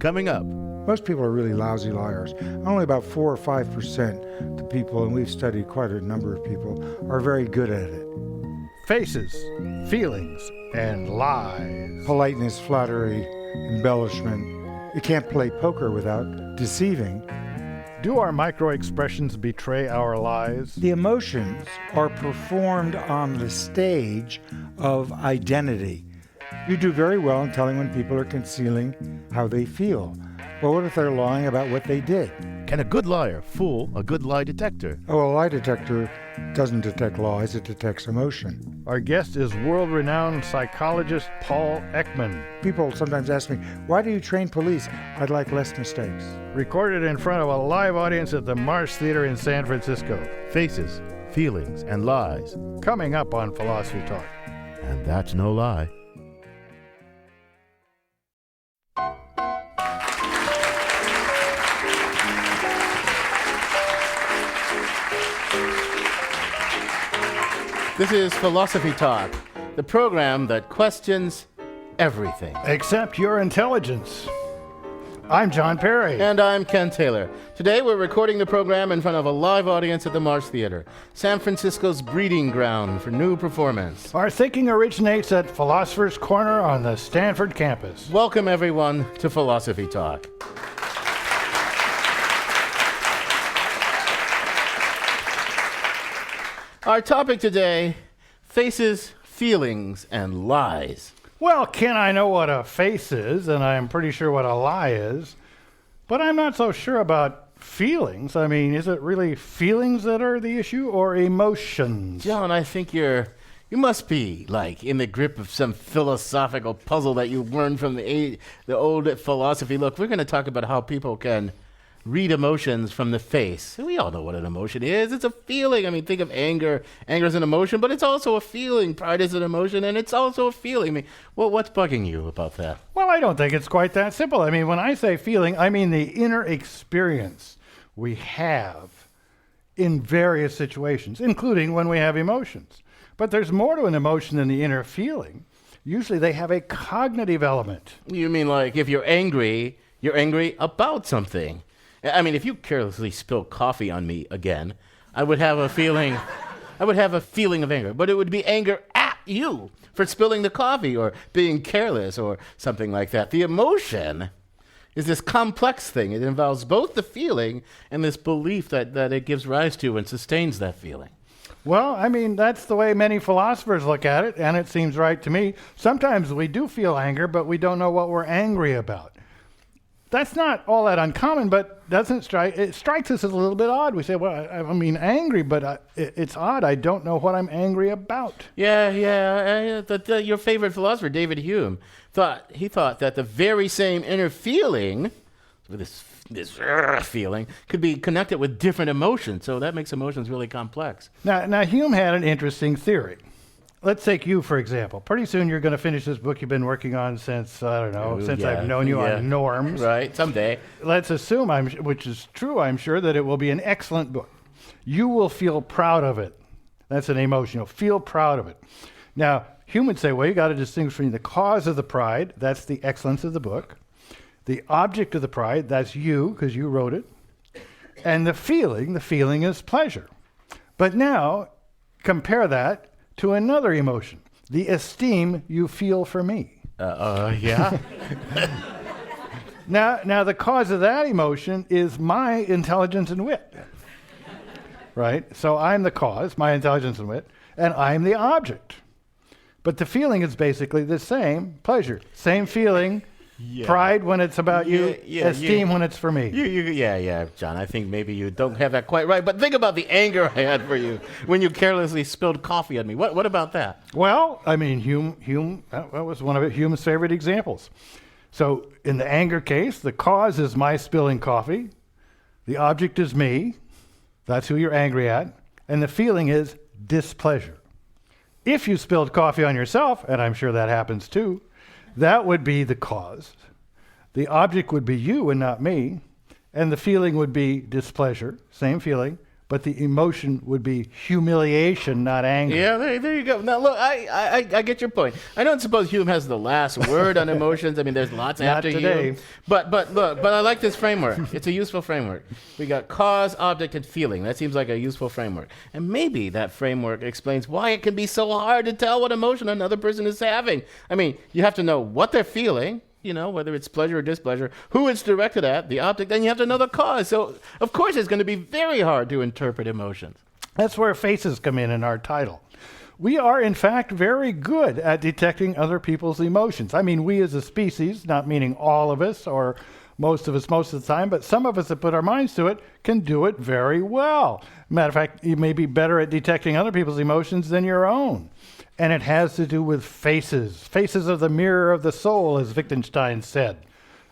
coming up. Most people are really lousy liars. Only about 4 or 5% of the people, and we've studied quite a number of people, are very good at it. Faces, feelings, and lies. Politeness, flattery, embellishment. You can't play poker without deceiving. Do our micro-expressions betray our lies? The emotions are performed on the stage of identity. You do very well in telling when people are concealing how they feel. Well, what if they're lying about what they did? Can a good liar fool a good lie detector? Oh, a lie detector doesn't detect lies, it detects emotion. Our guest is world-renowned psychologist Paul Ekman. People sometimes ask me, why do you train police? I'd like less mistakes. Recorded in front of a live audience at the Marsh Theatre in San Francisco. Faces, feelings, and lies. Coming up on Philosophy Talk. And that's no lie. This is Philosophy Talk, the program that questions everything. Except your intelligence. I'm John Perry. And I'm Ken Taylor. Today we're recording the program in front of a live audience at the Marsh Theatre, San Francisco's breeding ground for new performance. Our thinking originates at Philosopher's Corner on the Stanford campus. Welcome everyone to Philosophy Talk. Our topic today, faces, feelings, and lies. Well, Ken, I know what a face is, and I'm pretty sure what a lie is, but I'm not so sure about feelings. I mean, is it really feelings that are the issue, or emotions? John, I think you must be like in the grip of some philosophical puzzle that you learned from the old philosophy. Look, we're going to talk about how people can read emotions from the face. We all know what an emotion is. It's a feeling. I mean, think of anger. Anger is an emotion, but it's also a feeling. Pride is an emotion, and it's also a feeling. I mean, well, what's bugging you about that? Well, I don't think it's quite that simple. I mean, when I say feeling, I mean the inner experience we have in various situations, including when we have emotions. But there's more to an emotion than the inner feeling. Usually they have a cognitive element. You mean like if you're angry about something. I mean, if you carelessly spill coffee on me again, I would have a feeling of anger, but it would be anger at you for spilling the coffee or being careless or something like that. The emotion is this complex thing. It involves both the feeling and this belief that it gives rise to and sustains that feeling. Well, I mean, that's the way many philosophers look at it, and it seems right to me. Sometimes we do feel anger, but we don't know what we're angry about. That's not all that uncommon, but it strikes us as a little bit odd. We say, well, I mean, angry, but it's odd. I don't know what I'm angry about. Yeah. Your favorite philosopher, David Hume, thought that the very same inner feeling, this feeling, could be connected with different emotions. So that makes emotions really complex. Now Hume had an interesting theory. Let's take you, for example. Pretty soon you're going to finish this book you've been working on since, I've known you on norms. Right, someday. Let's assume, which is true, I'm sure, that it will be an excellent book. You will feel proud of it. That's an emotion. You'll feel proud of it. Now, Hume would say, well, you got to distinguish between the cause of the pride, that's the excellence of the book, the object of the pride, that's you, because you wrote it, and the feeling is pleasure. But now, compare that to another emotion, the esteem you feel for me. Yeah. Now, the cause of that emotion is my intelligence and wit. Right? So I'm the cause, my intelligence and wit, and I'm the object. But the feeling is basically the same, pleasure. Same feeling, pride when it's about you, esteem when it's for me. Yeah, John, I think maybe you don't have that quite right. But think about the anger I had for you when you carelessly spilled coffee on me. What about that? Well, I mean, Hume, that was one of Hume's favorite examples. So in the anger case, the cause is my spilling coffee. The object is me. That's who you're angry at. And the feeling is displeasure. If you spilled coffee on yourself, and I'm sure that happens too, that would be the cause. The object would be you and not me, and the feeling would be displeasure, same feeling, but the emotion would be humiliation, not anger. Yeah, there you go. Now, look, I get your point. I don't suppose Hume has the last word on emotions. I mean, there's lots Not after today. Hume. But look, I like this framework. It's a useful framework. We got cause, object, and feeling. That seems like a useful framework. And maybe that framework explains why it can be so hard to tell what emotion another person is having. I mean, you have to know what they're feeling, whether it's pleasure or displeasure, who it's directed at, the object, then you have to know the cause. So, of course, it's going to be very hard to interpret emotions. That's where faces come in our title. We are, in fact, very good at detecting other people's emotions. I mean, we as a species, not meaning all of us or most of us most of the time, but some of us that put our minds to it can do it very well. Matter of fact, you may be better at detecting other people's emotions than your own. And it has to do with faces of the mirror of the soul, as Wittgenstein said.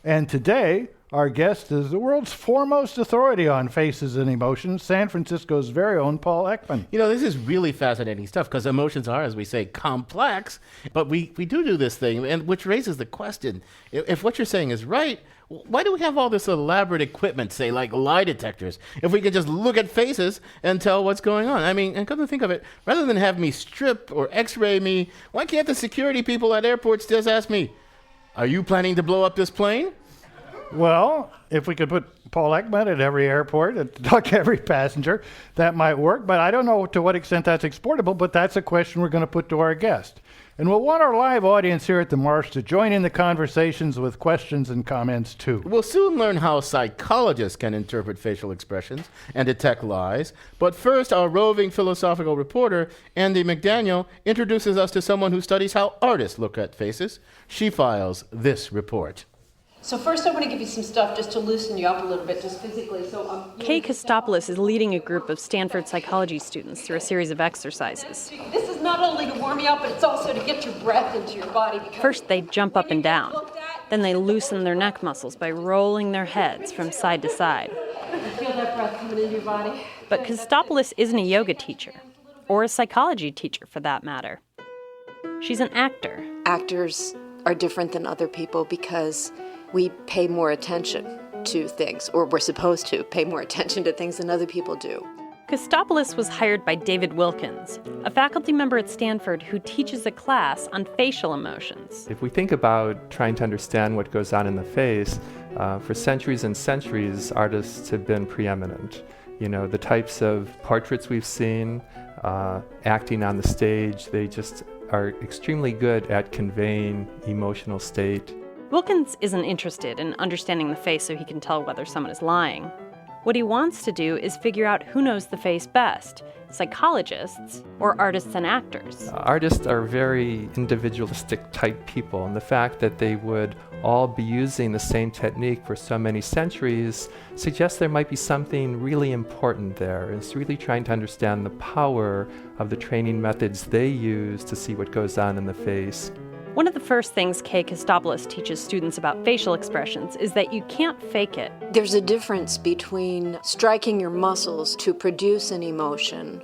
And today, our guest is the world's foremost authority on faces and emotions, San Francisco's very own Paul Ekman. This is really fascinating stuff because emotions are, as we say, complex. But we do this thing, and which raises the question, if what you're saying is right, why do we have all this elaborate equipment, say, like lie detectors, if we could just look at faces and tell what's going on? I mean, and come to think of it, rather than have me strip or x-ray me, why can't the security people at airports just ask me, are you planning to blow up this plane? Well, if we could put Paul Ekman at every airport and talk to every passenger, that might work. But I don't know to what extent that's exportable, but that's a question we're going to put to our guest. And we'll want our live audience here at the Marsh to join in the conversations with questions and comments, too. We'll soon learn how psychologists can interpret facial expressions and detect lies. But first, our roving philosophical reporter, Andy McDaniel, introduces us to someone who studies how artists look at faces. She files this report. So first I want to give you some stuff just to loosen you up a little bit, just physically. Kay Kostopoulos is leading a group of Stanford psychology students through a series of exercises. This is not only to warm you up, but it's also to get your breath into your body. First, they jump up and down. Then they loosen their neck muscles by rolling their heads from side to side. Feel that breath coming into your body. But Kostopoulos isn't a yoga teacher, or a psychology teacher for that matter. She's an actor. Actors are different than other people because we pay more attention to things, or we're supposed to pay more attention to things than other people do. Kostopoulos was hired by David Wilkins, a faculty member at Stanford who teaches a class on facial emotions. If we think about trying to understand what goes on in the face, for centuries and centuries, artists have been preeminent. The types of portraits we've seen, acting on the stage, they just are extremely good at conveying emotional state. Wilkins isn't interested in understanding the face so he can tell whether someone is lying. What he wants to do is figure out who knows the face best, psychologists or artists and actors. Artists are very individualistic type people, and the fact that they would all be using the same technique for so many centuries suggests there might be something really important there. It's really trying to understand the power of the training methods they use to see what goes on in the face. One of the first things Kay Kostopoulos teaches students about facial expressions is that you can't fake it. There's a difference between striking your muscles to produce an emotion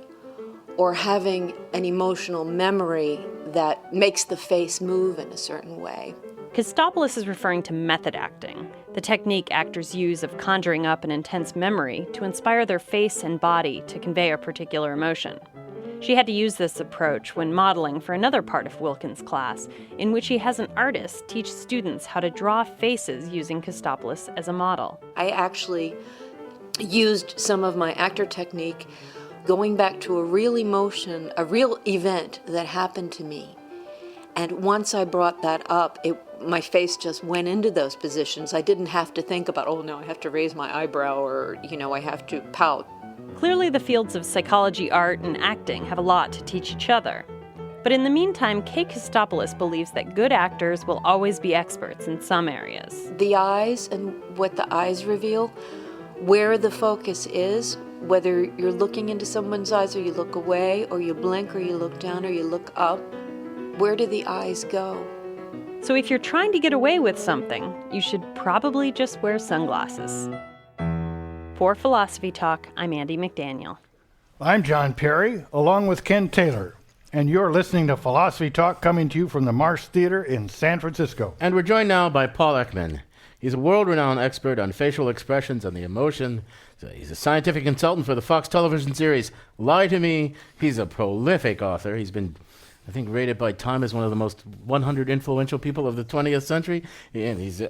or having an emotional memory that makes the face move in a certain way. Kostopoulos is referring to method acting, the technique actors use of conjuring up an intense memory to inspire their face and body to convey a particular emotion. She had to use this approach when modeling for another part of Wilkins' class, in which he has an artist teach students how to draw faces using Kostopoulos as a model. I actually used some of my actor technique going back to a real emotion, a real event that happened to me. And once I brought that up, my face just went into those positions. I didn't have to think about, oh no, I have to raise my eyebrow or, I have to pout. Clearly, the fields of psychology, art, and acting have a lot to teach each other. But in the meantime, Kay Kostopoulos believes that good actors will always be experts in some areas. The eyes and what the eyes reveal, where the focus is, whether you're looking into someone's eyes or you look away, or you blink or you look down or you look up, where do the eyes go? So if you're trying to get away with something, you should probably just wear sunglasses. For Philosophy Talk, I'm Andy McDaniel. I'm John Perry, along with Ken Taylor, and you're listening to Philosophy Talk coming to you from the Marsh Theatre in San Francisco. And we're joined now by Paul Ekman. He's a world-renowned expert on facial expressions and the emotion. So he's a scientific consultant for the Fox television series Lie to Me. He's a prolific author. He's been, I think, rated by Time as one of the most 100 influential people of the 20th century. And he's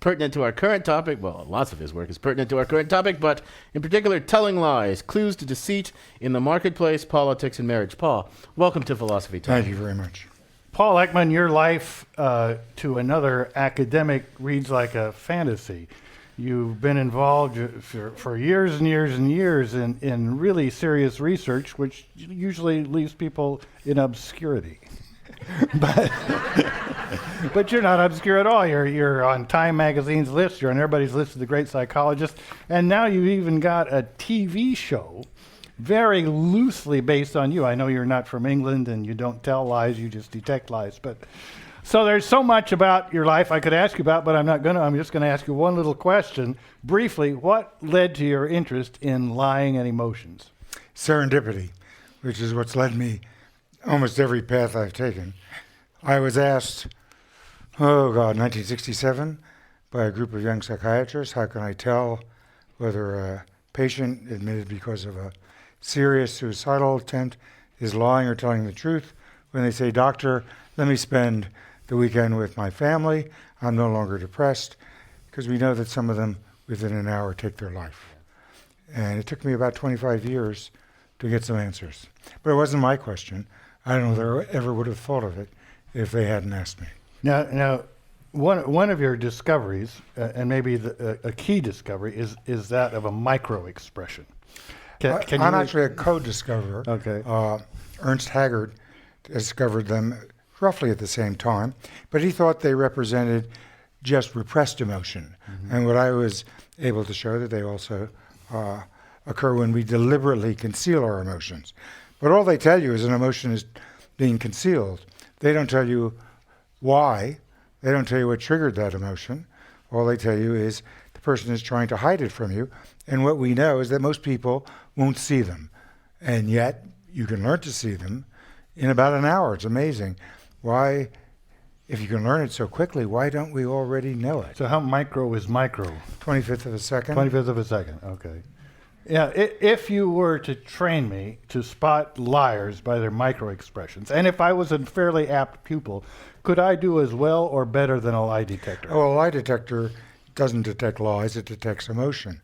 pertinent to our current topic. Well, lots of his work is pertinent to our current topic, but in particular, Telling Lies, Clues to Deceit in the Marketplace, Politics, and Marriage. Paul, welcome to Philosophy Talk. Thank you very much. Paul Ekman, your life to another academic reads like a fantasy. You've been involved for years and years and years in really serious research, which usually leaves people in obscurity. But you're not obscure at all. You're on Time Magazine's list. You're on everybody's list of the great psychologists. And now you've even got a TV show very loosely based on you. I know you're not from England and you don't tell lies, you just detect lies. But so there's so much about your life I could ask you about, but I'm not going to. I'm just going to ask you one little question. Briefly, what led to your interest in lying and emotions? Serendipity, which is what's led me almost every path I've taken. I was asked, 1967, by a group of young psychiatrists, how can I tell whether a patient admitted because of a serious suicidal attempt is lying or telling the truth? When they say, doctor, let me spend the weekend with my family, I'm no longer depressed, because we know that some of them within an hour take their life. And it took me about 25 years to get some answers. But it wasn't my question. I don't know if I ever would have thought of it if they hadn't asked me. Now, one of your discoveries, and maybe a key discovery, is that of a micro-expression. I'm actually a co-discoverer. Okay. Ernst Haggard discovered them roughly at the same time, but he thought they represented just repressed emotion. Mm-hmm. And what I was able to show that they also occur when we deliberately conceal our emotions. But all they tell you is an emotion is being concealed. They don't tell you why. They don't tell you what triggered that emotion. All they tell you is the person is trying to hide it from you. And what we know is that most people won't see them. And yet, you can learn to see them in about an hour. It's amazing. Why, if you can learn it so quickly, why don't we already know it? So how micro is micro? 25th of a second. 25th of a second, okay. Yeah, if you were to train me to spot liars by their micro-expressions, and if I was a fairly apt pupil, could I do as well or better than a lie detector? Oh, a lie detector doesn't detect lies, it detects emotion.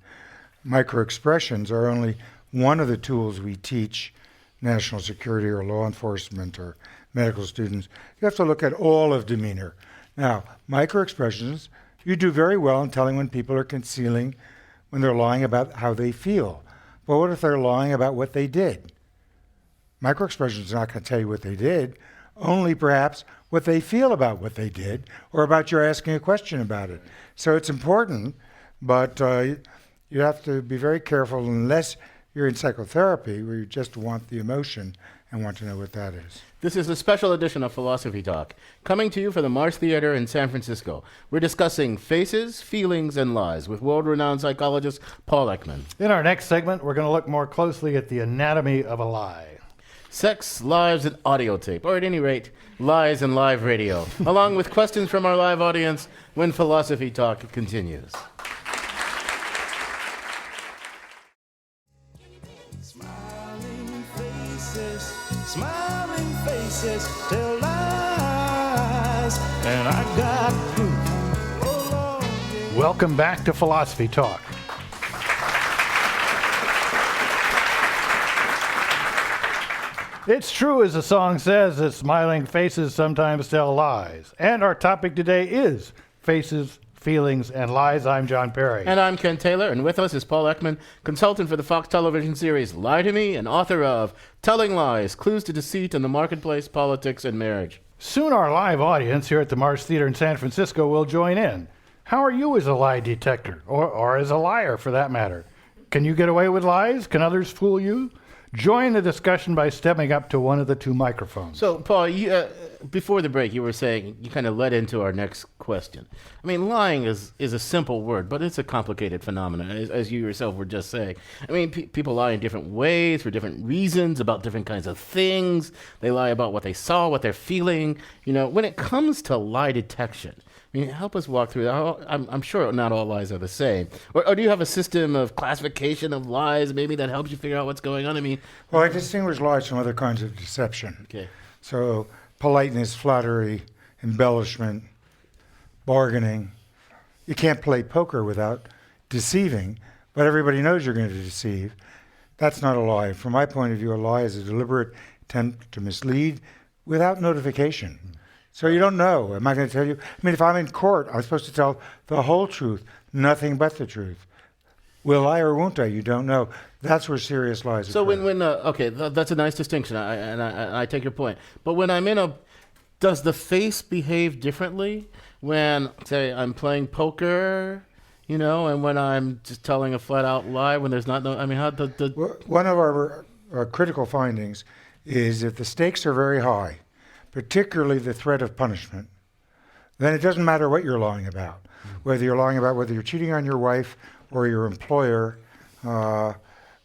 Micro-expressions are only one of the tools we teach national security or law enforcement or medical students. You have to look at all of demeanor. Now, micro-expressions, you do very well in telling when people are concealing, when they're lying about how they feel. But what if they're lying about what they did? Microexpressions are not going to tell you what they did, only perhaps what they feel about what they did, or about your asking a question about it. So it's important, but you have to be very careful unless you're in psychotherapy where you just want the emotion and want to know what that is. This is a special edition of Philosophy Talk, coming to you from the Marsh Theatre in San Francisco. We're discussing faces, feelings, and lies with world-renowned psychologist Paul Ekman. In our next segment, we're going to look more closely at the anatomy of a lie. Sex, lives, and audio tape, or at any rate, lies and live radio, along with questions from our live audience when Philosophy Talk continues. Smiling faces tell lies, and I got proof. Oh, Lord, yeah. Welcome back to Philosophy Talk. It's true, as the song says, that smiling faces sometimes tell lies. And our topic today is faces, feelings, and lies. I'm John Perry. And I'm Ken Taylor, and with us is Paul Ekman, consultant for the Fox television series Lie to Me, and author of Telling Lies, Clues to Deceit in the Marketplace, Politics, and Marriage. Soon our live audience here at the Marsh Theatre in San Francisco will join in. How are you as a lie detector, or as a liar for that matter? Can you get away with lies? Can others fool you? Join the discussion by stepping up to one of the two microphones. So, Paul, you, before the break, you were saying, you kind of led into our next question. I mean, lying is a simple word, but it's a complicated phenomenon, as you yourself were just saying. I mean, people lie in different ways, for different reasons, about different kinds of things. They lie about what they saw, what they're feeling. You know, when it comes to lie detection, I mean, help us walk through that. I'm sure not all lies are the same. Or do you have a system of classification of lies maybe that helps you figure out what's going on? I mean, Well, I distinguish lies from other kinds of deception. okay. So politeness, flattery, embellishment, bargaining. You can't play poker without deceiving, but everybody knows you're going to deceive. That's not a lie. From my point of view, a lie is a deliberate attempt to mislead without notification. So you don't know. Am I going to tell you? I mean, if I'm in court, I'm supposed to tell the whole truth, nothing but the truth. Will I or won't I? You don't know. That's where serious lies So occur. okay, that's a nice distinction, I take your point. But when I'm in does the face behave differently when, say, I'm playing poker, and when I'm just telling a flat out lie when there's not no, I mean, how Well, one of our critical findings is if the stakes are very high, particularly the threat of punishment, then it doesn't matter what you're lying about. Whether you're lying about whether you're cheating on your wife or your employer, we're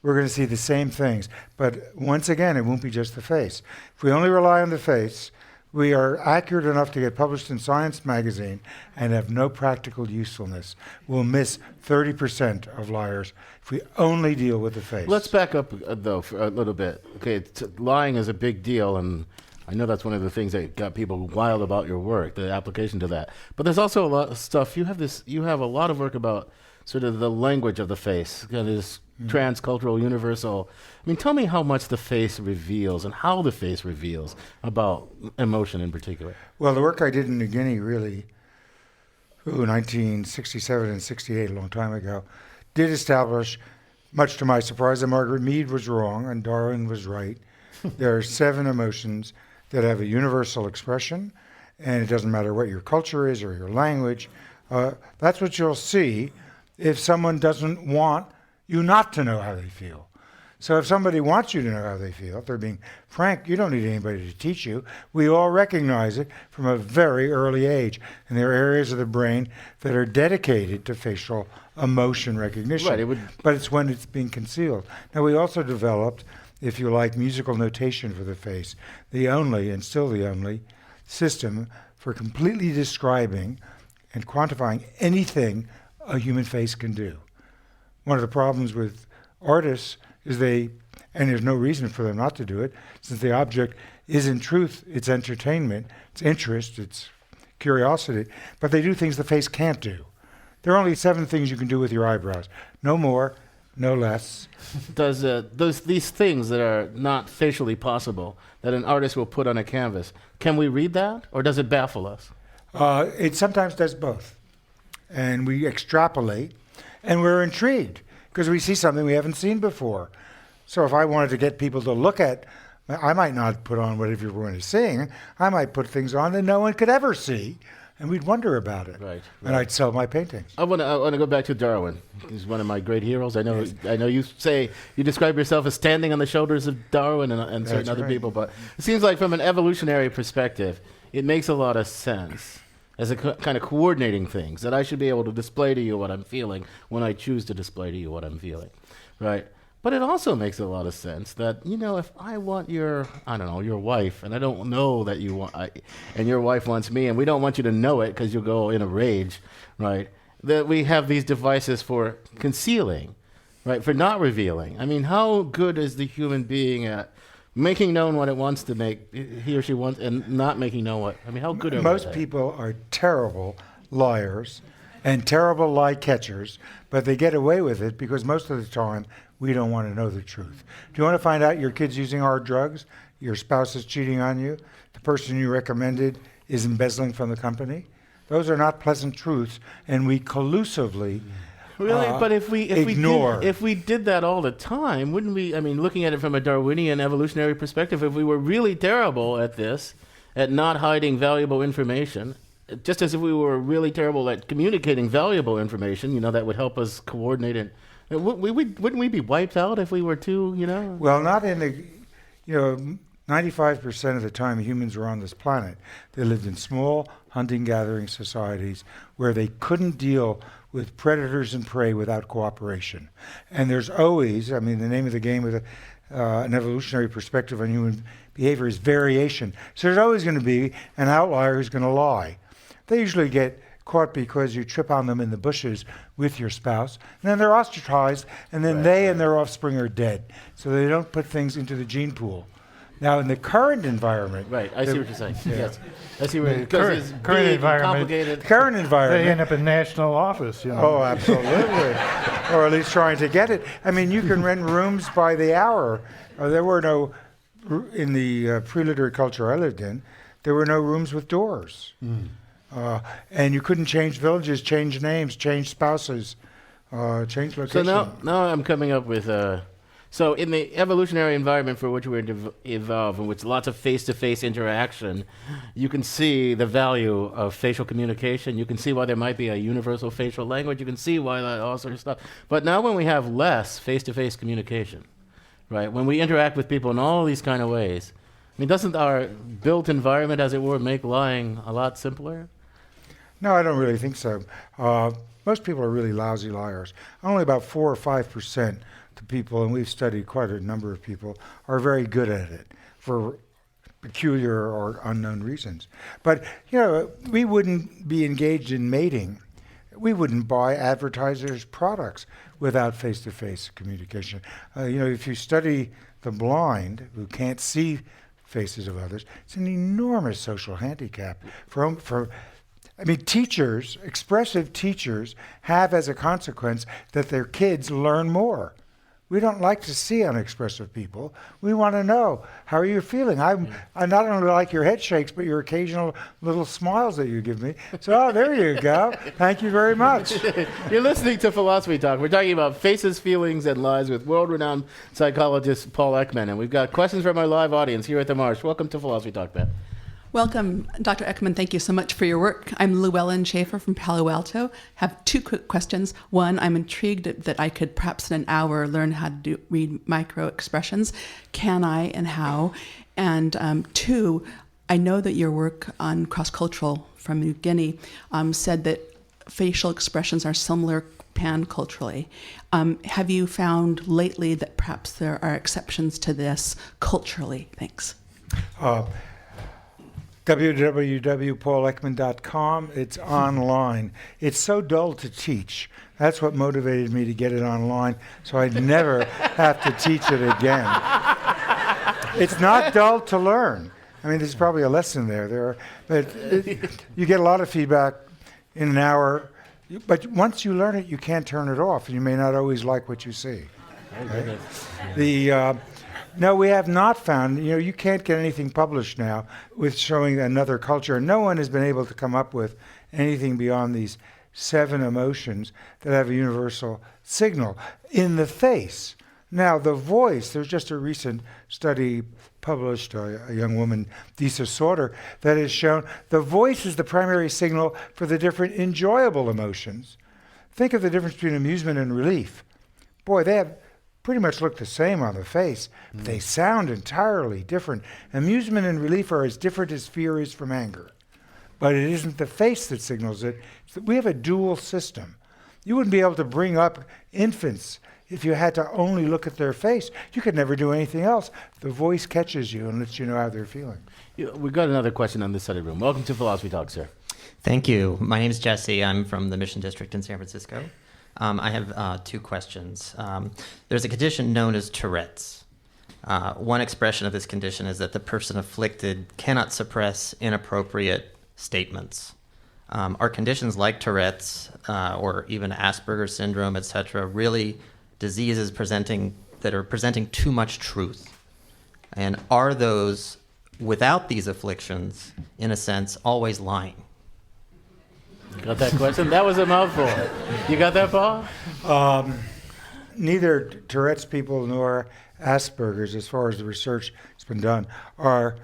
going to see the same things. But once again, it won't be just the face. If we only rely on the face, we are accurate enough to get published in Science magazine and have no practical usefulness. We'll miss 30% of liars if we only deal with the face. Let's back up, though, for a little bit. Okay, lying is a big deal, and I know that's one of the things that got people wild about your work, the application to that. But there's also a lot of stuff. You have a lot of work about sort of the language of the face, this transcultural, universal. I mean, tell me how much the face reveals and how the face reveals about emotion in particular. Well, the work I did in New Guinea, really, 1967 and 68, a long time ago, did establish, much to my surprise, that Margaret Mead was wrong and Darwin was right. There are 7 emotions that have a universal expression, and it doesn't matter what your culture is or your language. That's what you'll see if someone doesn't want you not to know how they feel. So if somebody wants you to know how they feel, if they're being frank, you don't need anybody to teach you. We all recognize it from a very early age. And there are areas of the brain that are dedicated to facial emotion recognition. Right, but it's when it's being concealed. Now, we also developed, if you like, musical notation for the face, the only, and still the only, system for completely describing and quantifying anything a human face can do. One of the problems with artists is and there's no reason for them not to do it, since the object is in truth its entertainment, its interest, its curiosity, but they do things the face can't do. There are only 7 things you can do with your eyebrows. No more, no less. Does these things that are not facially possible that an artist will put on a canvas, can we read that, or does it baffle us? It sometimes does both. And we extrapolate, and we're intrigued because we see something we haven't seen before. So if I wanted to get people to look at, I might not put on whatever you were going to sing. I might put things on that no one could ever see, and we'd wonder about it. Right. And I'd sell my paintings. I want to go back to Darwin. He's one of my great heroes. I know you describe yourself as standing on the shoulders of Darwin and certain That's other right. people, but it seems like from an evolutionary perspective, it makes a lot of sense as a kind of coordinating things, that I should be able to display to you what I'm feeling when I choose to display to you what I'm feeling, right? But it also makes a lot of sense that, if I want your wife, and I don't know that you want, and your wife wants me, and we don't want you to know it because you'll go in a rage, right? That we have these devices for concealing, right? For not revealing. I mean, how good is the human being at making known what it wants to make, he or she wants, and not making known what? I mean, how good are we? Most people are terrible liars and terrible lie catchers, but they get away with it because most of the time we don't want to know the truth. Do you want to find out your kid's using hard drugs, your spouse is cheating on you, the person you recommended is embezzling from the company? Those are not pleasant truths, and we collusively Really? But if we ignore. if we did that all the time, wouldn't we? I mean, looking at it from a Darwinian evolutionary perspective, if we were really terrible at this, at not hiding valuable information, just as if we were really terrible at communicating valuable information, that would help us coordinate it. Wouldn't we be wiped out if we were too, Well, not in the, 95% of the time humans were on this planet, they lived in small hunting-gathering societies where they couldn't deal with predators and prey without cooperation. And there's always, the name of the game with an evolutionary perspective on human behavior is variation. So there's always going to be an outlier who's going to lie. They usually get caught because you trip on them in the bushes with your spouse. And then they're ostracized, and then they and their offspring are dead. So they don't put things into the gene pool. Now, in the current environment... Right, I see what you're saying. Yes. I see The what because it's current big, environment- complicated. Current environment... They end up in national office, you know. Oh, absolutely. Or at least trying to get it. I mean, you can rent rooms by the hour. There were no, in the pre-literary culture I lived in, there were no rooms with doors. And you couldn't change villages, change names, change spouses, change location. So now I'm coming up with... So in the evolutionary environment for which we're evolved, in which lots of face-to-face interaction, you can see the value of facial communication. You can see why there might be a universal facial language. You can see why that all sort of stuff. But now when we have less face-to-face communication, right, when we interact with people in all these kind of ways, I mean, doesn't our built environment, as it were, make lying a lot simpler? No, I don't really think so. Most people are really lousy liars. Only about 4 or 5% of people, and we've studied quite a number of people, are very good at it for peculiar or unknown reasons. But, you know, we wouldn't be engaged in mating. We wouldn't buy advertisers' products without face-to-face communication. You know, if you study the blind who can't see faces of others, it's an enormous social handicap. I mean, teachers, expressive teachers, have as a consequence that their kids learn more. We don't like to see unexpressive people. We want to know, how are you feeling? I not only like your head shakes, but your occasional little smiles that you give me. So, there you go. Thank you very much. You're listening to Philosophy Talk. We're talking about faces, feelings, and lies with world-renowned psychologist Paul Ekman. And we've got questions from our live audience here at the Marsh. Welcome to Philosophy Talk, Ben. Welcome, Dr. Ekman. Thank you so much for your work. I'm Llewellyn Schaefer from Palo Alto. Have 2 quick questions. One, I'm intrigued that I could perhaps in an hour learn how to read micro expressions. Can I, and how? And 2, I know that your work on cross-cultural from New Guinea said that facial expressions are similar pan-culturally. Have you found lately that perhaps there are exceptions to this culturally? Thanks. www.paulekman.com. It's online. It's so dull to teach. That's what motivated me to get it online, so I'd never have to teach it again. It's not dull to learn. I mean, there's probably a lesson there. You get a lot of feedback in an hour, but once you learn it, you can't turn it off, and you may not always like what you see. Okay? No, we have not found, you know, you can't get anything published now with showing another culture. No one has been able to come up with anything beyond these 7 emotions that have a universal signal in the face. Now, the voice, there's just a recent study published, a young woman, Disa Sauter, that has shown the voice is the primary signal for the different enjoyable emotions. Think of the difference between amusement and relief. Boy, they have pretty much look the same on the face, but they sound entirely different. Amusement and relief are as different as fear is from anger. But it isn't the face that signals it. We have a dual system. You wouldn't be able to bring up infants if you had to only look at their face. You could never do anything else. The voice catches you and lets you know how they're feeling. We've got another question on this side of the room. Welcome to Philosophy Talk, sir. Thank you. My name is Jesse. I'm from the Mission District in San Francisco. I have 2 questions. There's a condition known as Tourette's. One expression of this condition is that the person afflicted cannot suppress inappropriate statements. Are conditions like Tourette's or even Asperger's syndrome, etc., really diseases that are presenting too much truth? And are those, without these afflictions, in a sense, always lying? Got that question? That was a mouthful. You got that, Paul? Neither Tourette's people nor Asperger's, as far as the research that's been done, are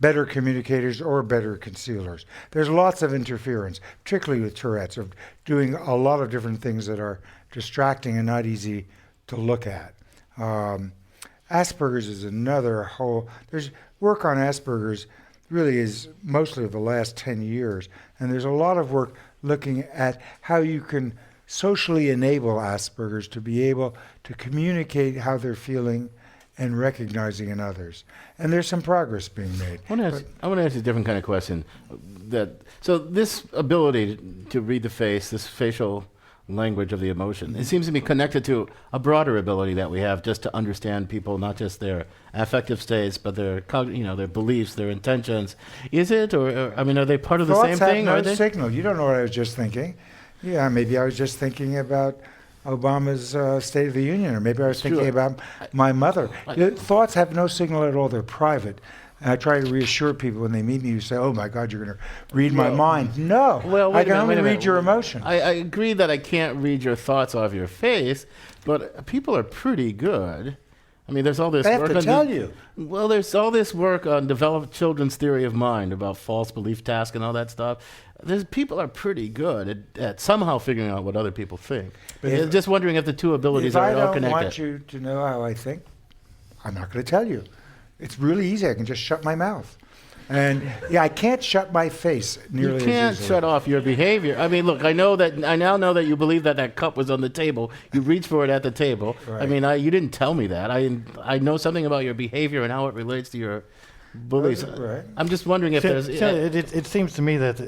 better communicators or better concealers. There's lots of interference, particularly with Tourette's, of doing a lot of different things that are distracting and not easy to look at. Asperger's is another whole... There's work on Asperger's really is mostly of the last 10 years, and there's a lot of work looking at how you can socially enable Asperger's to be able to communicate how they're feeling and recognizing in others. And there's some progress being made. I want to ask you a different kind of question. So this ability to read the face, this facial language of the emotion, it seems to be connected to a broader ability that we have just to understand people, not just their affective states, but their their beliefs, their intentions. Is it, or I mean, are they part of the same thing? Thoughts have no signal. You don't know what I was just thinking. Yeah, maybe I was just thinking about Obama's State of the Union, or maybe I was thinking about my mother. Thoughts have no signal at all. They're private. And I try to reassure people when they meet me, you say, oh my God, you're going to read my mind. No, I can only read your emotions. I agree that I can't read your thoughts off your face, but people are pretty good. I mean, there's all this I work have to tell you. Well, there's all this work on developed children's theory of mind about false belief task and all that stuff. People are pretty good at somehow figuring out what other people think. But just wondering if the two abilities are all connected. If I don't want you to know how I think, I'm not going to tell you. It's really easy. I can just shut my mouth. And I can't shut my face nearly as easily. You can't shut off your behavior. I mean, look, I now know that you believe that cup was on the table. You reached for it at the table. Right. I mean, you didn't tell me that. I know something about your behavior and how it relates to your beliefs. Right. I'm just wondering if there's... It seems to me that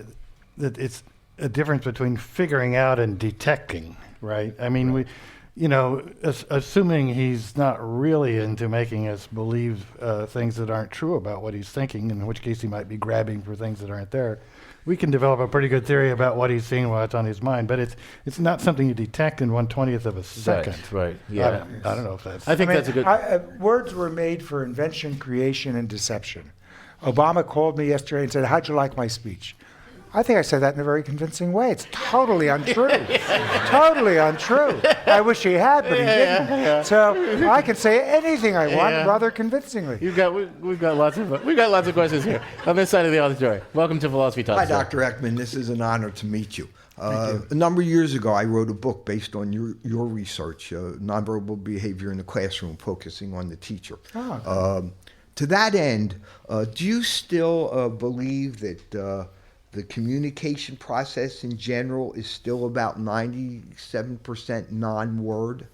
it's a difference between figuring out and detecting, right? I mean, assuming he's not really into making us believe things that aren't true about what he's thinking, in which case he might be grabbing for things that aren't there, we can develop a pretty good theory about what he's seeing, what's on his mind. But it's not something you detect in 1/20th of a second. Right. Yeah. I don't know if that's... That's a good... words were made for invention, creation, and deception. Obama called me yesterday and said, how'd you like my speech? I think I said that in a very convincing way. It's totally untrue. Totally untrue. I wish he had, but he didn't. So I can say anything I want rather convincingly. We've got lots of questions here on this side of the auditorium. Welcome to Philosophy Talk. Hi, Dr. Ekman. This is an honor to meet you. A number of years ago, I wrote a book based on your research, nonverbal behavior in the classroom, focusing on the teacher. To that end, do you still believe that the communication process in general is still about 97% non-word?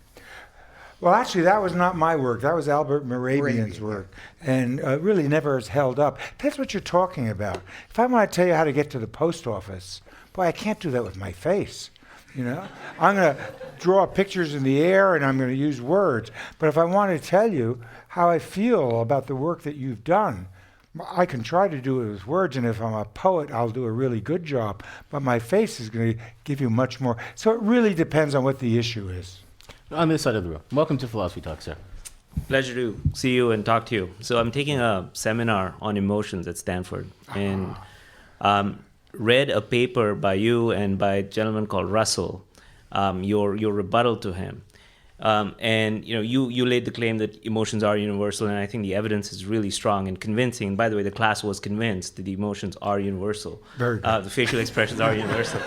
Well, actually, that was not my work. That was Albert Mehrabian's work, and really never has held up. That's what you're talking about. If I want to tell you how to get to the post office, boy, I can't do that with my face. I'm going to draw pictures in the air, and I'm going to use words. But if I want to tell you how I feel about the work that you've done, I can try to do it with words, and if I'm a poet, I'll do a really good job. But my face is going to give you much more. So it really depends on what the issue is. On this side of the room. Welcome to Philosophy Talk, sir. Pleasure to see you and talk to you. So I'm taking a seminar on emotions at Stanford, and read a paper by you and by a gentleman called Russell, your rebuttal to him. And you laid the claim that emotions are universal, and I think the evidence is really strong and convincing. And by the way, the class was convinced that the emotions are universal. Very good. The facial expressions are universal.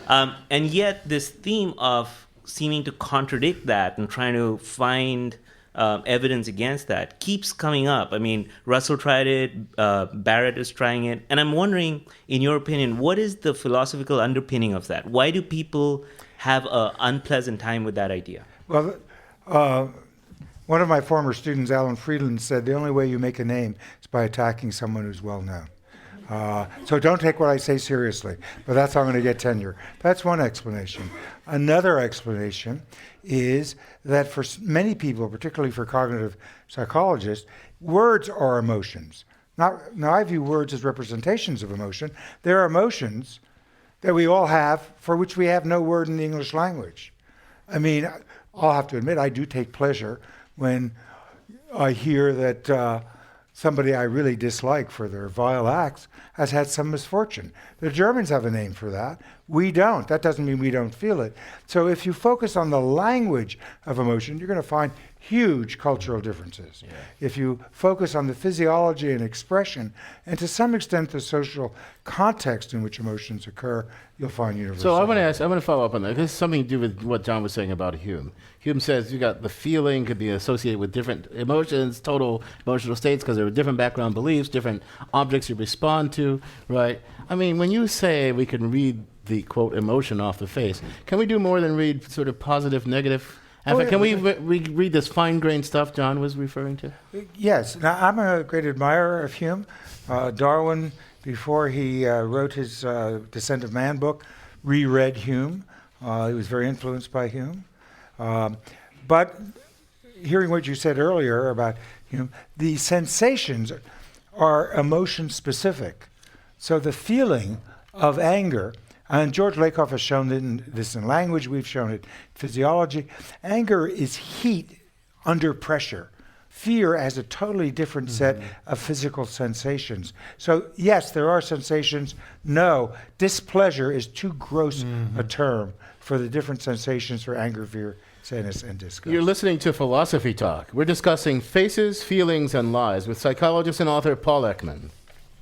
And yet this theme of seeming to contradict that and trying to find evidence against that keeps coming up. I mean, Russell tried it, Barrett is trying it, and I'm wondering, in your opinion, what is the philosophical underpinning of that? Why do people have an unpleasant time with that idea? Well, one of my former students, Alan Friedland, said the only way you make a name is by attacking someone who's well known. So don't take what I say seriously, but that's how I'm going to get tenure. That's one explanation. Another explanation is that for many people, particularly for cognitive psychologists, words are emotions. Now I view words as representations of emotion. There are emotions that we all have for which we have no word in the English language. I mean, I'll have to admit, I do take pleasure when I hear that somebody I really dislike for their vile acts has had some misfortune. The Germans have a name for that. We don't. That doesn't mean we don't feel it. So if you focus on the language of emotion, you're going to find huge cultural differences. Yeah. If you focus on the physiology and expression, and to some extent the social context in which emotions occur, you'll find universal. So I want to follow up on that. This is something to do with what John was saying about Hume. Hume says you got the feeling could be associated with different emotions, total emotional states, because there are different background beliefs, different objects you respond to, right? I mean, when you say we can read the, quote, emotion off the face, can we do more than read sort of positive, negative In fact, can we read this fine-grained stuff John was referring to? Yes. Now, I'm a great admirer of Hume. Darwin, before he wrote his Descent of Man book, reread Hume. He was very influenced by Hume. But hearing what you said earlier about Hume, the sensations are emotion-specific. So the feeling of anger, and George Lakoff has shown this in language, we've shown it in physiology. Anger is heat under pressure. Fear has a totally different set of physical sensations. So yes, there are sensations. No, displeasure is too gross a term for the different sensations for anger, fear, sadness, and disgust. You're listening to Philosophy Talk. We're discussing faces, feelings, and lies with psychologist and author Paul Ekman.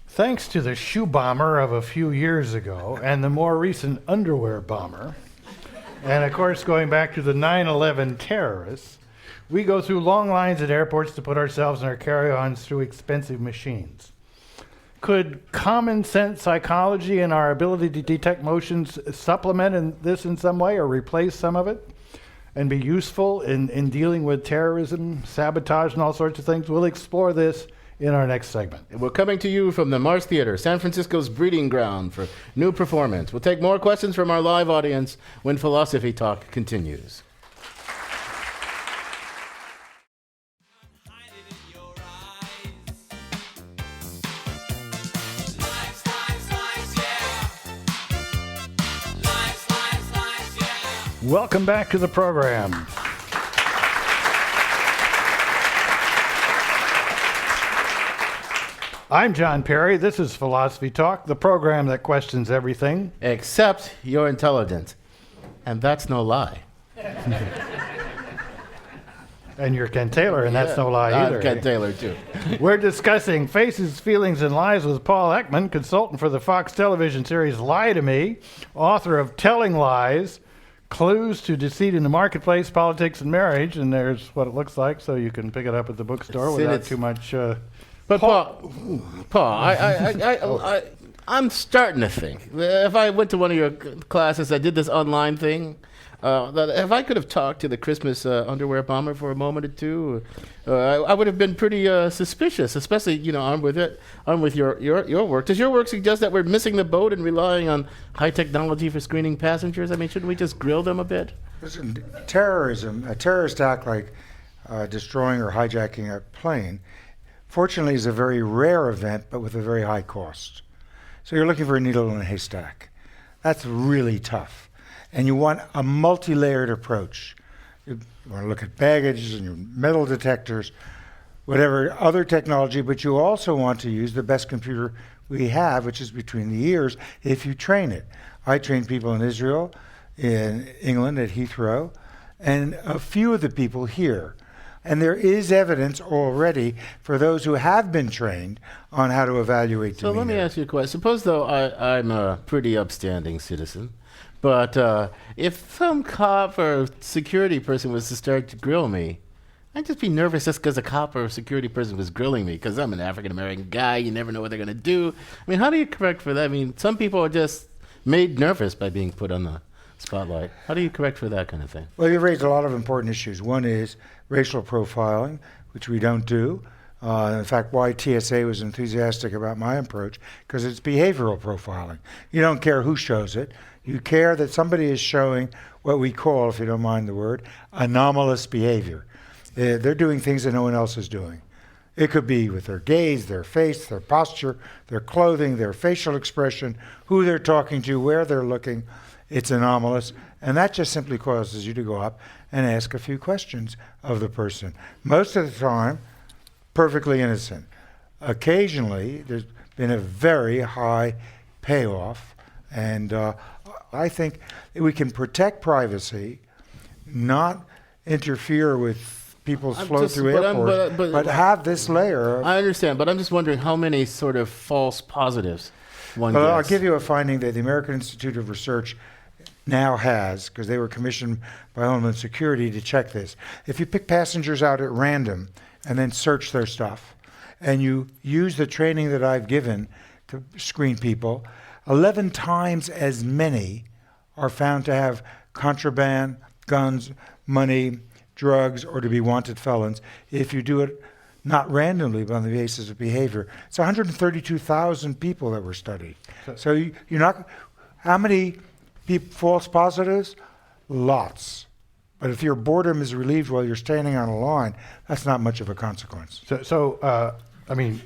Thanks to the shoe bomber of a few years ago and the more recent underwear bomber, and of course going back to the 9/11 terrorists, we go through long lines at airports to put ourselves and our carry-ons through expensive machines. Could common sense psychology and our ability to detect motions supplement this in some way or replace some of it and be useful in dealing with terrorism, sabotage, and all sorts of things? We'll explore this in our next segment. We're coming to you from the Marsh Theatre, San Francisco's breeding ground for new performance. We'll take more questions from our live audience when Philosophy Talk continues. Welcome back to the program. I'm John Perry. This is Philosophy Talk, the program that questions everything except your intelligence. And that's no lie. And you're Ken Taylor, and that's no lie either. I'm Ken Taylor, too. We're discussing Faces, Feelings, and Lies with Paul Ekman, consultant for the Fox television series Lie to Me, author of Telling Lies, Clues to Deceit in the Marketplace, Politics, and Marriage. And there's what it looks like, so you can pick it up at the bookstore without too much... But Paul, I'm starting to think, if I went to one of your classes, I did this online thing, that if I could have talked to the Christmas underwear bomber for a moment or two, I would have been pretty suspicious, especially, armed with your work. Does your work suggest that we're missing the boat and relying on high technology for screening passengers? I mean, shouldn't we just grill them a bit? Listen, terrorism, a terrorist act like destroying or hijacking a plane, fortunately, is a very rare event, but with a very high cost. So you're looking for a needle in a haystack. That's really tough. And you want a multi-layered approach. You want to look at baggage and your metal detectors, whatever other technology, but you also want to use the best computer we have, which is between the ears, if you train it. I train people in Israel, in England at Heathrow, and a few of the people here. And there is evidence already for those who have been trained on how to evaluate demeanor. So let me ask you a question. Suppose, though, I'm a pretty upstanding citizen, but if some cop or security person was to start to grill me, I'd just be nervous just because a cop or a security person was grilling me, because I'm an African-American guy. You never know what they're going to do. I mean, how do you correct for that? I mean, some people are just made nervous by being put on the spotlight. How do you correct for that kind of thing? Well, you've raised a lot of important issues. One is racial profiling, which we don't do. In fact, why TSA was enthusiastic about my approach, because it's behavioral profiling. You don't care who shows it. You care that somebody is showing what we call, if you don't mind the word, anomalous behavior. They're doing things that no one else is doing. It could be with their gaze, their face, their posture, their clothing, their facial expression, who they're talking to, where they're looking. It's anomalous, and that just simply causes you to go up and ask a few questions of the person. Most of the time, perfectly innocent. Occasionally, there's been a very high payoff, and I think we can protect privacy, not interfere with people's flow through airports, but have this layer. I understand, but I'm just wondering how many sort of false positives one gets. I'll give you a finding that the American Institute of Research now has, because they were commissioned by Homeland Security to check this. If you pick passengers out at random and then search their stuff, and you use the training that I've given to screen people, 11 times as many are found to have contraband, guns, money, drugs, or to be wanted felons if you do it not randomly, but on the basis of behavior. It's 132,000 people that were studied. So you're not, how many false positives? Lots. But if your boredom is relieved while you're standing on a line, that's not much of a consequence. I mean,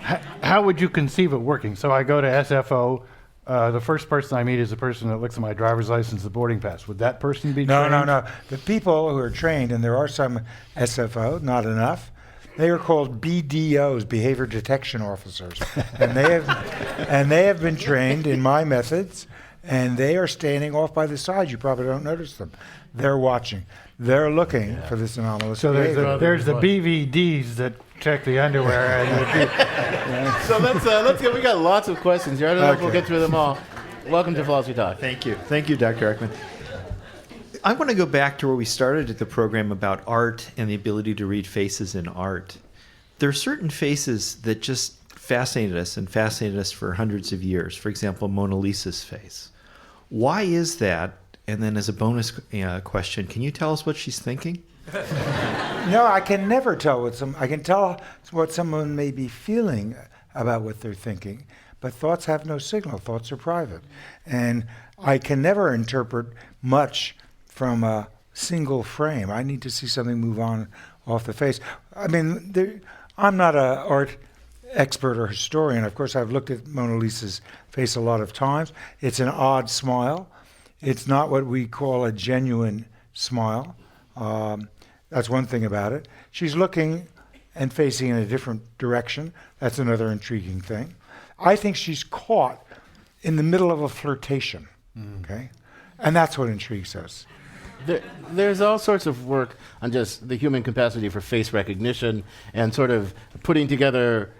how would you conceive of working? So I go to SFO. The first person I meet is the person that looks at my driver's license, the boarding pass. Would that person be trained? No. The people who are trained, and there are some SFO, not enough, they are called BDOs, Behavior Detection Officers. and they have been trained in my methods, and they are standing off by the side. You probably don't notice them. They're watching. They're looking for this anomalous behavior. There's the BVDs that check the underwear. So let's go. We got lots of questions here. I don't know if we'll get through them all. Welcome to Philosophy Talk. Thank you, Dr. Ekman. I want to go back to where we started at the program about art and the ability to read faces in art. There are certain faces that just fascinated us for hundreds of years. For example, Mona Lisa's face. Why is that? And then as a bonus question, can you tell us what she's thinking? No, I can never tell I can tell what someone may be feeling about what they're thinking, but thoughts have no signal. Thoughts are private. And I can never interpret much from a single frame. I need to see something move on off the face. I mean, I'm not an art expert or historian. Of course, I've looked at Mona Lisa's face a lot of times. It's an odd smile. It's not what we call a genuine smile. That's one thing about it. She's looking and facing in a different direction. That's another intriguing thing. I think she's caught in the middle of a flirtation, okay? And that's what intrigues us. There's all sorts of work on just the human capacity for face recognition and sort of putting together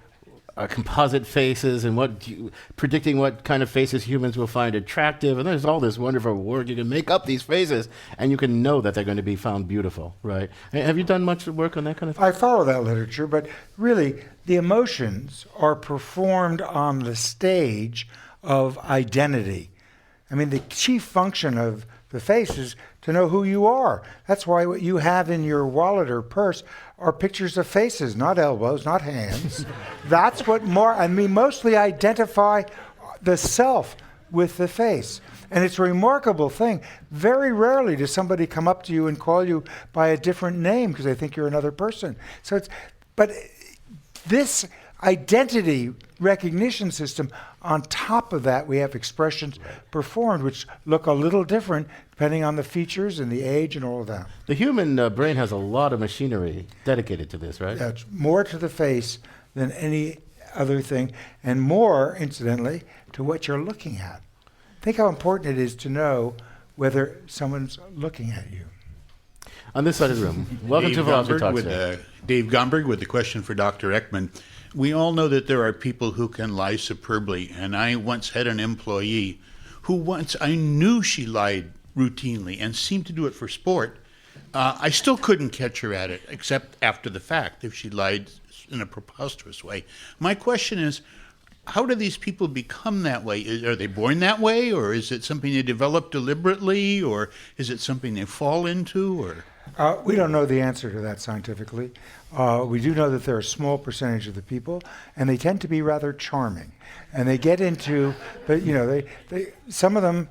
composite faces and predicting what kind of faces humans will find attractive. And there's all this wonderful work. You can make up these faces and you can know that they're going to be found beautiful, right? Have you done much work on that kind of thing? I follow that literature, but really the emotions are performed on the stage of identity. I mean, the chief function of the face is to know who you are. That's why what you have in your wallet or purse are pictures of faces, not elbows, not hands. That's what mostly identify the self with the face. And it's a remarkable thing. Very rarely does somebody come up to you and call you by a different name because they think you're another person. But this identity recognition system, on top of that, we have expressions performed which look a little different depending on the features and the age and all of that. The human brain has a lot of machinery dedicated to this, right? That's more to the face than any other thing, and more, incidentally, to what you're looking at. Think how important it is to know whether someone's looking at you. On this side of the room, welcome to Philosophy Talk. Dave Gomberg with a question for Dr. Ekman. We all know that there are people who can lie superbly, and I once had an employee who I knew she lied routinely and seemed to do it for sport. I still couldn't catch her at it, except after the fact, if she lied in a preposterous way. My question is, how do these people become that way? Are they born that way, or is it something they develop deliberately, or is it something they fall into, or? We don't know the answer to that scientifically. We do know that there are a small percentage of the people, and they tend to be rather charming. And they get into, but some of them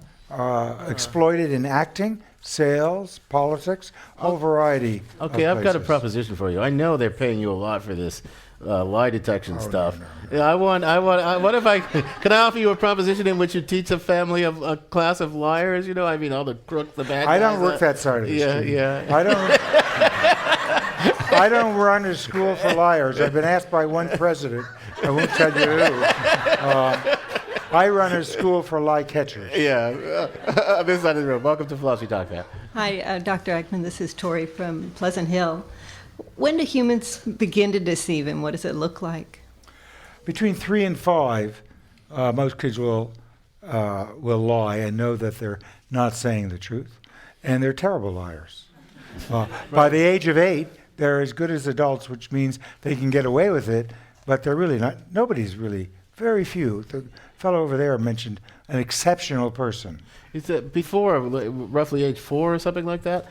exploited in acting, sales, politics, whole variety. Okay, I've got a proposition for you. I know they're paying you a lot for this lie detection stuff. No. What if can I offer you a proposition in which you teach a class of liars? All the crooks, the bad guys. I don't work that side of the street. Yeah. I don't run a school for liars. I've been asked by one president. I won't tell you who. I run a school for lie catchers. Yeah. This side of the room. Welcome to Philosophy Talk, man. Hi, Dr. Ekman. This is Tori from Pleasant Hill. When do humans begin to deceive, and what does it look like? Between 3 and 5, most kids will lie and know that they're not saying the truth, and they're terrible liars. By the age of 8, they're as good as adults, which means they can get away with it, but they're really not. Nobody's really, very few. The fellow over there mentioned an exceptional person. Is that before roughly age 4 or something like that?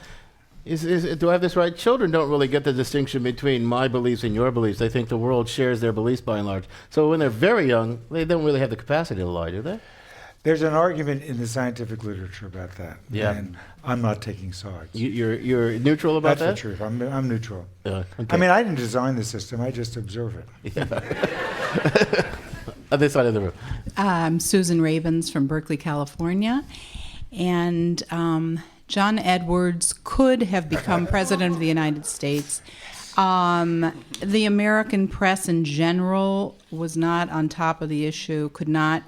Do I have this right? Children don't really get the distinction between my beliefs and your beliefs. They think the world shares their beliefs by and large. So when they're very young, they don't really have the capacity to lie, do they? There's an argument in the scientific literature about that. Yeah. And I'm not taking sides. You're neutral about that? That's the truth. I'm neutral. Okay. I mean, I didn't design the system. I just observe it. On this side of the room. I'm Susan Ravens from Berkeley, California. And John Edwards could have become president of the United States. The American press in general was not on top of the issue, could not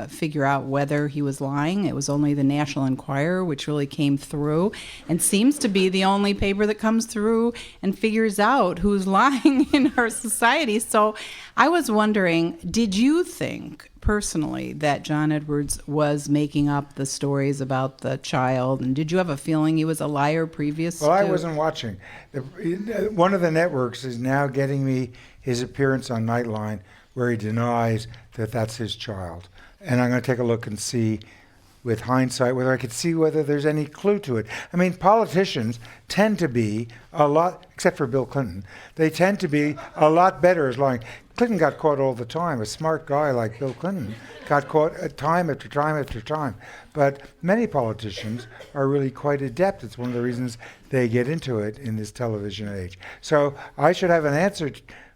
figure out whether he was lying. It was only the National Enquirer, which really came through and seems to be the only paper that comes through and figures out who's lying in our society. So I was wondering, did you think personally that John Edwards was making up the stories about the child? And did you have a feeling he was a liar previous Well, I wasn't watching. One of the networks is now getting me his appearance on Nightline where he denies that that's his child. And I'm going to take a look and see, with hindsight, whether I could see whether there's any clue to it. I mean, politicians tend to be a lot, except for Bill Clinton, they tend to be a lot better as lying. Clinton got caught all the time. A smart guy like Bill Clinton got caught time after time after time. But many politicians are really quite adept. It's one of the reasons they get into it in this television age. So I should have an answer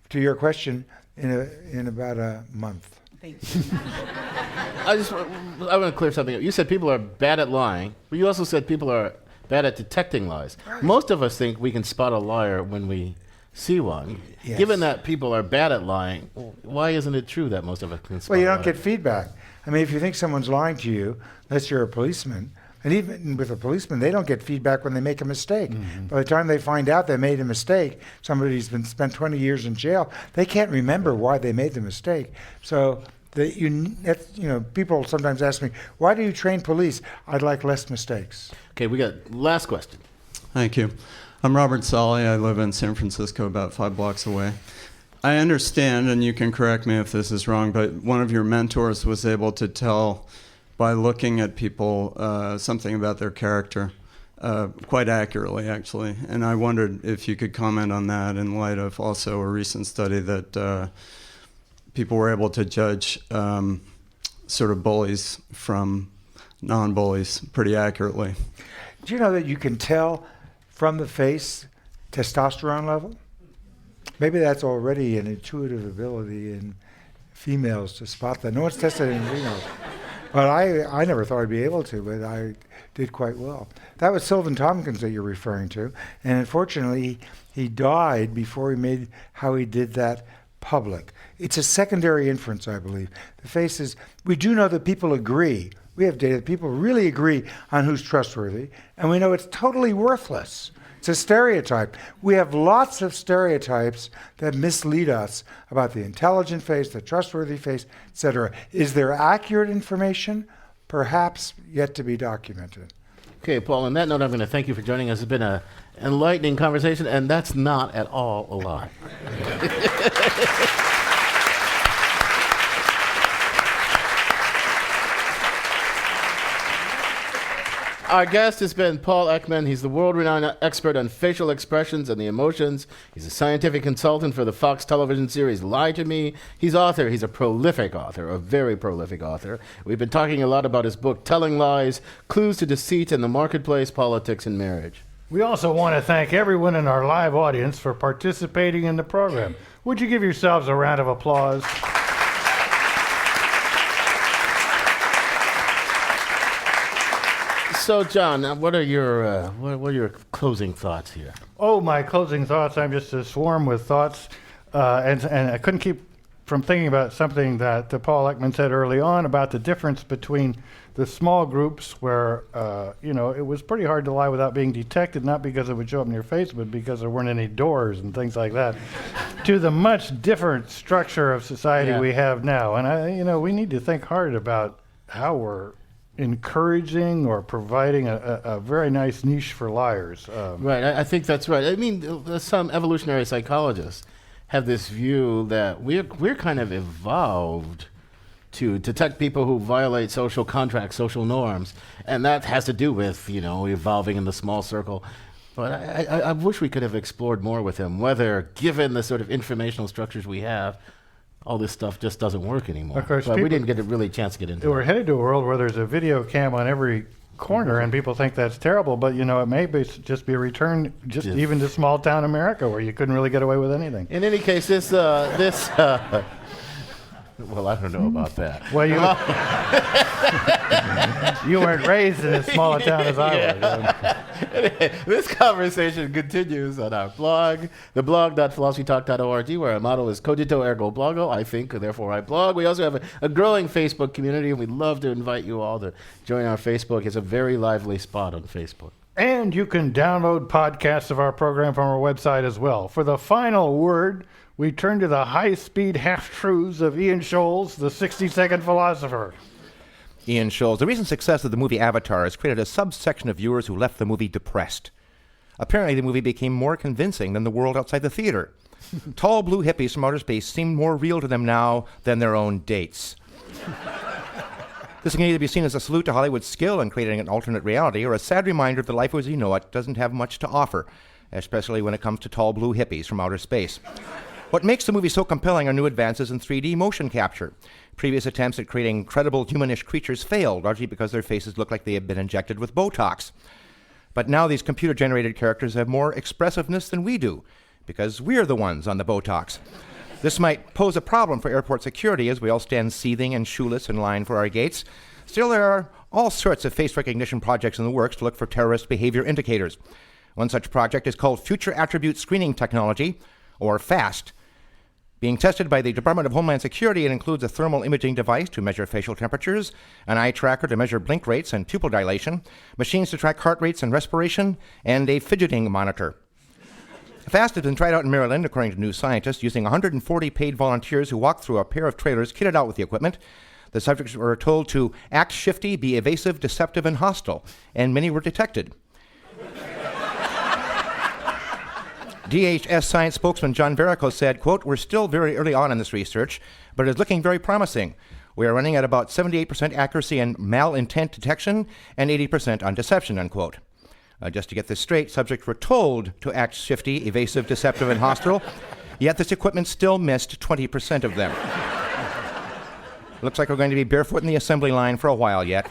to your question in about a month. Thank you. I want to clear something up. You said people are bad at lying, but you also said people are bad at detecting lies. Most of us think we can spot a liar when we see one. Yes. Given that people are bad at lying, why isn't it true that most of us can spot Well, you a don't liar? get feedback. I mean, if you think someone's lying to you, unless you're a policeman, and even with a policeman, they don't get feedback when they make a mistake. Mm-hmm. By the time they find out they made a mistake, somebody's been spent 20 years in jail, they can't remember why they made the mistake. So people sometimes ask me, why do you train police? I'd like less mistakes. Okay, we got last question. Thank you. I'm Robert Solly. I live in San Francisco, about 5 blocks away. I understand, and you can correct me if this is wrong, but one of your mentors was able to tell by looking at people something about their character quite accurately, actually. And I wondered if you could comment on that in light of also a recent study that people were able to judge sort of bullies from non-bullies pretty accurately. Do you know that you can tell from the face testosterone level? Maybe that's already an intuitive ability in females to spot that. No one's tested it in females. But I never thought I'd be able to, but I did quite well. That was Sylvan Tompkins that you're referring to. And unfortunately, he died before he made how he did that public. It's a secondary inference, I believe. The faces, we do know that people agree. We have data that people really agree on who's trustworthy, and we know it's totally worthless. It's a stereotype. We have lots of stereotypes that mislead us about the intelligent face, the trustworthy face, etc. Is there accurate information? Perhaps yet to be documented. Okay, Paul, on that note, I'm going to thank you for joining us. It's been an enlightening conversation, and that's not at all a lie. Our guest has been Paul Ekman. He's the world-renowned expert on facial expressions and the emotions. He's a scientific consultant for the Fox television series Lie to Me. He's a prolific author, a very prolific author. We've been talking a lot about his book, Telling Lies, Clues to Deceit in the Marketplace, Politics, and Marriage. We also want to thank everyone in our live audience for participating in the program. Would you give yourselves a round of applause? So, John, what are your closing thoughts here? Oh, my closing thoughts. I'm just a swarm with thoughts. And I couldn't keep from thinking about something that Paul Ekman said early on about the difference between the small groups where, it was pretty hard to lie without being detected, not because it would show up in your face, but because there weren't any doors and things like that, to the much different structure of society we have now. And, we need to think hard about how we're encouraging or providing a very nice niche for liars. Right, I think that's right. I mean, some evolutionary psychologists have this view that we're kind of evolved to detect people who violate social contracts, social norms, and that has to do with, evolving in the small circle. But I wish we could have explored more with him, whether, given the sort of informational structures we have, all this stuff just doesn't work anymore. Of course, but we didn't get a really chance to get into it. We're headed to a world where there's a video cam on every corner, and people think that's terrible, but it may just be a return even to small town America where you couldn't really get away with anything. In any case, well, I don't know about that. Well, you weren't raised in as small a town as I was. This conversation continues on our blog, theblog.philosophytalk.org, where our motto is cogito ergo blogo, I think, therefore I blog. We also have a growing Facebook community, and we'd love to invite you all to join our Facebook. It's a very lively spot on Facebook. And you can download podcasts of our program from our website as well. For the final word, we turn to the high-speed half-truths of Ian Scholes, the 60-second philosopher. Ian Scholes. The recent success of the movie Avatar has created a subsection of viewers who left the movie depressed. Apparently, the movie became more convincing than the world outside the theater. Tall blue hippies from outer space seem more real to them now than their own dates. This can either be seen as a salute to Hollywood's skill in creating an alternate reality or a sad reminder that life as you know it doesn't have much to offer, especially when it comes to tall blue hippies from outer space. What makes the movie so compelling are new advances in 3D motion capture. Previous attempts at creating credible humanish creatures failed, largely because their faces look like they have been injected with Botox. But now these computer-generated characters have more expressiveness than we do, because we're the ones on the Botox. This might pose a problem for airport security as we all stand seething and shoeless in line for our gates. Still, there are all sorts of face recognition projects in the works to look for terrorist behavior indicators. One such project is called Future Attribute Screening Technology, or FAST. Being tested by the Department of Homeland Security, it includes a thermal imaging device to measure facial temperatures, an eye tracker to measure blink rates and pupil dilation, machines to track heart rates and respiration, and a fidgeting monitor. FAST has been tried out in Maryland, according to New Scientist, using 140 paid volunteers who walked through a pair of trailers kitted out with the equipment. The subjects were told to act shifty, be evasive, deceptive, and hostile, and many were detected. DHS science spokesman John Verico said, quote, "We're still very early on in this research, but it's looking very promising. We are running at about 78% accuracy in malintent detection and 80% on deception," unquote. Just to get this straight, subjects were told to act shifty, evasive, deceptive, and hostile, yet this equipment still missed 20% of them. Looks like we're going to be barefoot in the assembly line for a while yet.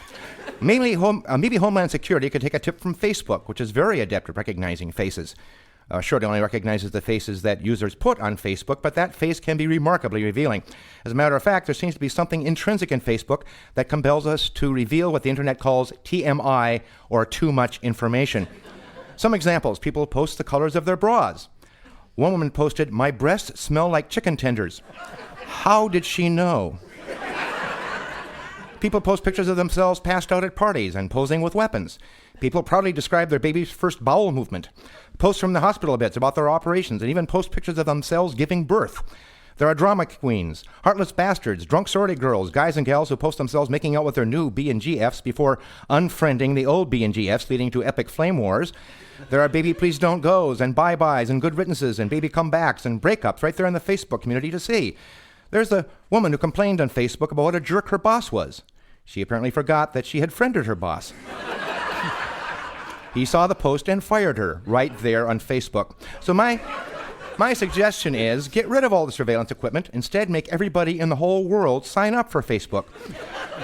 Maybe Homeland Security could take a tip from Facebook, which is very adept at recognizing faces. Sure, it only recognizes the faces that users put on Facebook, but that face can be remarkably revealing. As a matter of fact, there seems to be something intrinsic in Facebook that compels us to reveal what the internet calls TMI, or too much information. Some examples: people post the colors of their bras. One woman posted, "My breasts smell like chicken tenders." How did she know? People post pictures of themselves passed out at parties and posing with weapons. People proudly describe their baby's first bowel movement, post from the hospital beds about their operations, and even post pictures of themselves giving birth. There are drama queens, heartless bastards, drunk sorority girls, guys and gals who post themselves making out with their new B&GFs before unfriending the old B&GFs, leading to epic flame wars. There are baby please don't goes and bye-byes and good rittances and baby comebacks and breakups right there in the Facebook community to see. There's the woman who complained on Facebook about what a jerk her boss was. She apparently forgot that she had friended her boss. He saw the post and fired her right there on Facebook. So my suggestion is get rid of all the surveillance equipment. Instead, make everybody in the whole world sign up for Facebook.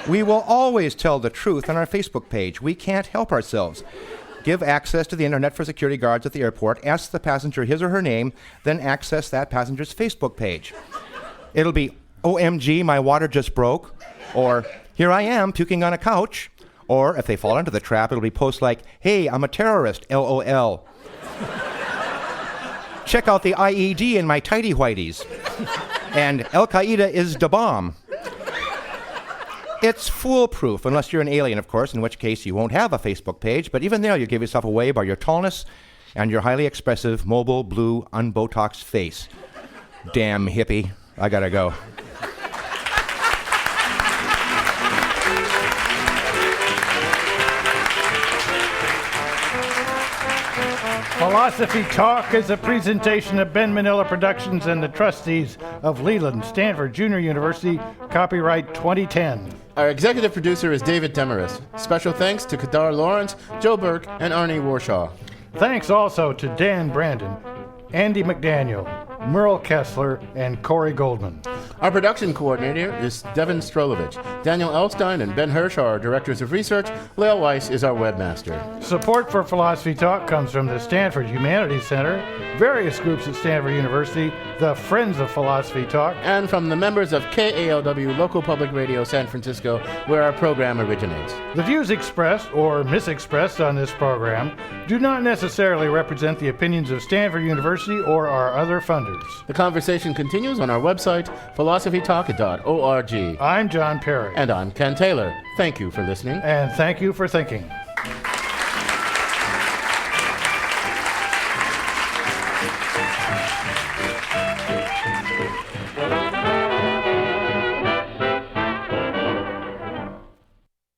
We will always tell the truth on our Facebook page. We can't help ourselves. Give access to the internet for security guards at the airport. Ask the passenger his or her name, then access that passenger's Facebook page. It'll be, "OMG, my water just broke," or "Here I am puking on a couch." Or if they fall into the trap, it'll be posts like, "Hey, I'm a terrorist, LOL." "Check out the IED in my tighty whities." And "Al Qaeda is da bomb." It's foolproof, unless you're an alien, of course, in which case you won't have a Facebook page, but even there you give yourself away by your tallness and your highly expressive, mobile, blue, unbotoxed face. Damn hippie. I gotta go. Philosophy Talk is a presentation of Ben Manila Productions and the trustees of Leland Stanford Junior University, copyright 2010. Our executive producer is David Demarest. Special thanks to Kadar Lawrence, Joe Burke, and Arnie Warshaw. Thanks also to Dan Brandon, Andy McDaniel, Merle Kessler, and Corey Goldman. Our production coordinator is Devin Strolovich. Daniel Elstein and Ben Hirsch are our directors of research. Leo Weiss is our webmaster. Support for Philosophy Talk comes from the Stanford Humanities Center, various groups at Stanford University, the Friends of Philosophy Talk, and from the members of KALW Local Public Radio San Francisco, where our program originates. The views expressed or misexpressed on this program do not necessarily represent the opinions of Stanford University or our other funders. The conversation continues on our website, philosophytalk.org. I'm John Perry. And I'm Ken Taylor. Thank you for listening. And thank you for thinking.